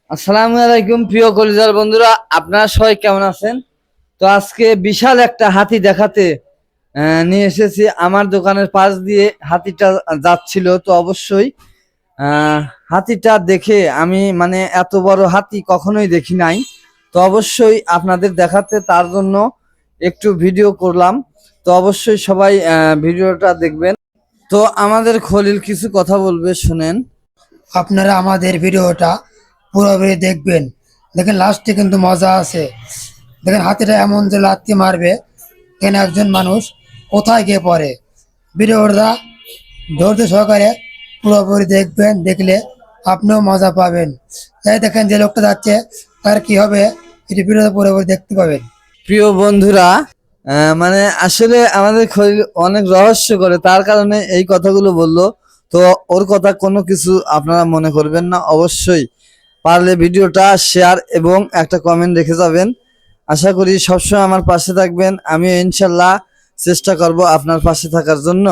আসসালামু আলাইকুম প্রিয় কলিজার বন্ধুরা, আপনারা সবাই কেমন আছেন? তো আজকে বিশাল একটা হাতি দেখাতে নিয়ে এসেছি। আমার দোকানের পাশ দিয়ে হাতিটা যাচ্ছিল, তো অবশ্যই আহ, হাতিটা দেখে আমি মানে এত বড় হাতি কখনোই দেখি নাই। তো অবশ্যই আপনাদের দেখাতে তার জন্য একটু ভিডিও করলাম। তো অবশ্যই সবাই ভিডিওটা দেখবেন। তো আমাদের খলিল কিছু কথা বলবে, শুনেন। আপনারা আমাদের ভিডিওটা পুরোপুরি দেখবেন। দেখেন লাস্টে কিন্তু মজা আছে। দেখেন হাতিটা এমন যে লাথি মারবে, এখানে একজন মানুষ কোথায় গিয়ে পড়ে। ভিডিওটা ধৈর্য সহকারে পুরোপুরি দেখবেন, দেখলে আপনিও মজা পাবেন। তাই দেখেন যে লোকটা যাচ্ছে তার কি হবে, এটি ভিডিওটা পুরোপুরি দেখতে পাবেন। প্রিয় বন্ধুরা, মানে আসলে আমাদের খলিল অনেক রহস্য করে, তার কারণে এই কথাগুলো বললো। তো ওর কথা কোনো কিছু আপনারা মনে করবেন না। অবশ্যই পারলে ভিডিওটা শেয়ার এবং একটা কমেন্ট রেখে যাবেন। আশা করি সবসময় আমার পাশে থাকবেন। আমি ইনশাল্লাহ চেষ্টা করব আপনার পাশে থাকার জন্য।